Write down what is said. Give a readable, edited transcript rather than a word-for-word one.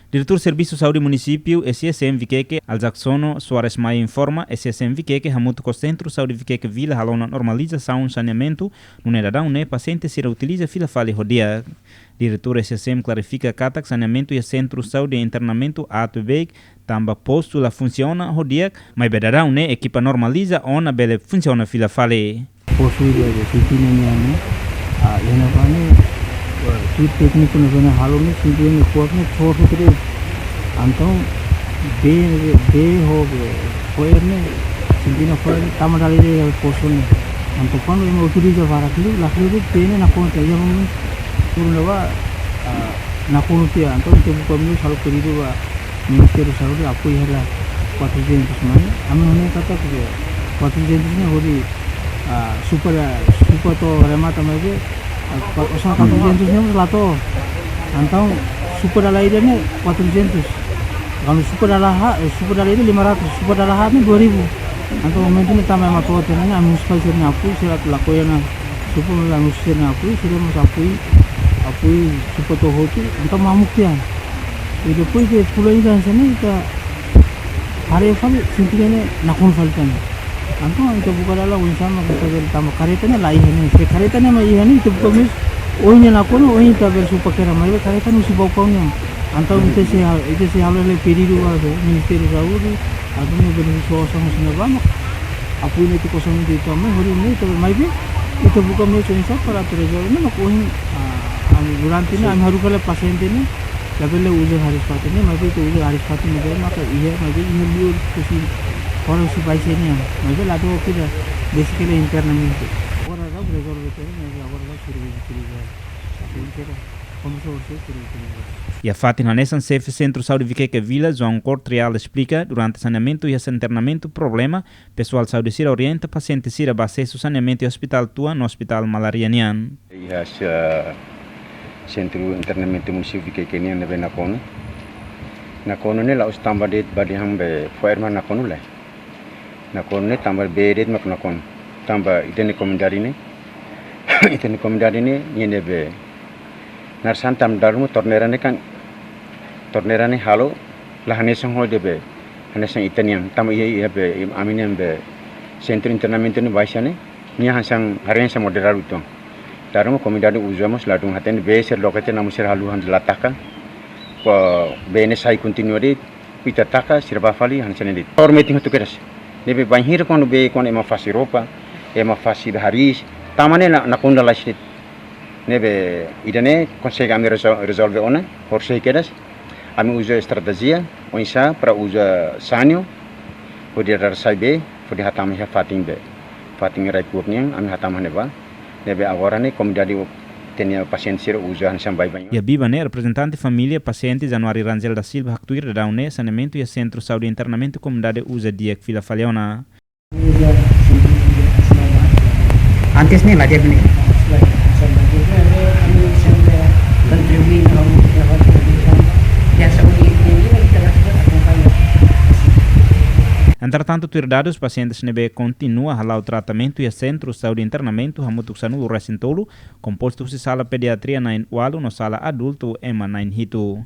Diretor Serviço Saúde Município, SSM Viqueque, Aljaxono Soares Maia informa, SSM Viqueque, Hamuto com Centro Saúde Viqueque Vila, halona normalização saneamento, no nedadão, né, paciente se reutiliza fila fale rodia. Diretor SSM clarifica que saneamento e Centro Saúde e Internamento ATB, tamba postula funciona rodia, mas bedadão, né, equipa normaliza, ona bele funciona fila fale. Possui ada sitinya ni, yang apa ni? Tuh teknik penuhnya halu ni sendiri kuatnya छोड़ terus, antau be hobe, koyer ni sendiri koyer tamat dari dia posun ni, antau kan yang utiliza varak ni, lakli ni be ni nakon tu, yang mungkin turun lewa nakon tu ya, antau itu bukan ni selalu peridu wa ministeri selalu apa yang lah kuatnya itu semua, kami hanya kata tu, kuatnya itu ni hori super tu remata macam Osang 400 ni lato, antau super dalai dia ni 400. Kalau super dalai itu 500, super dalai ni 2000. Antau momentu ni tambah mato tu ni, amus pasir ni apui, silat lakoya na super amus pasir ni apui, silat mus apui super tu hotu, antau mamuk dia. Itu pun ke pulau ini kan sana kita hari fal sentinya ni nakon fal kan. Antau itu bukan adalah urusan kita bertambah karetanya lain ini. Karetanya mai ini itu bukan mis. Ohnya nakon, ohnya kita bersupa kera mai karetan usi bau kaunya. Antau itu sih hal le peridu ada ministeri saúde, atau ni berusaha sama banyak. Apa ini itu kosong itu mai hari ini itu mai be itu bukan mis urusan para treasure ini nak ohnya durante ini kami harus kalau pasien ini level uji hari sepatu ini mai itu uji hari sepatu ni maka iya mai ini liur kusi orang si paisi ni, macam lato kita basically internamente. Orang ada resolve itu ni, orang ada suruh kita. Tapi kita komunikasi suruh kita. E a Fátima Nessan, chefe Centro Saúde Viqueque Vila, João Cortrial explica, durante saneamento e internamento, problema, pessoal saúde sira orienta, paciente sira acesso saneamento e hospital tua no hospital malarianian. E Centro Internamento Município Viqueque ni na Benacono. Nacono ni la ustambah det badi hambe fairman nacono le. Nakon ni tambah berit mak nakon tambah iteni komendari ni ni be narsan tam darumu tornera ni halo lah hanesang ho debe hanesang itenian tam iya be aminen be Centro Internamento ni baisane ni hansang haren sa moderar utong darumu komendari uzamos ladung haten be ser lokate namusir halu han lataka ko bene sai continuare pitataka sirbafali hansane dit formating tu keras Nebe banhir kono be kono ema fasi ropa, ema fasi haris, tamane na kunda lasit. Nebe idane consegue ami resolve ona, horsei kedas. Ami usa estratégia, onsa para usa sanio, pode dar saibe, pode hatam ha fating be. Fating rai pupnya ami hatam haneba. Nebe agora ne comunidade tenia paciente sira usa han sambai banho. E a Biba né representante família paciente Januário Rangel da Silva Hactuir da Daune saneamento e Centro Saúde Internamento comunidade usa dia que fila falhona. Antes ni lah dia beli. Entretanto, tuirdados pacientes nebe continua a halar o tratamento e a Centro Saúde Internamento hamutuksanu recintolo composto de sala pediatria na Ualo no sala adulto ema na Hito.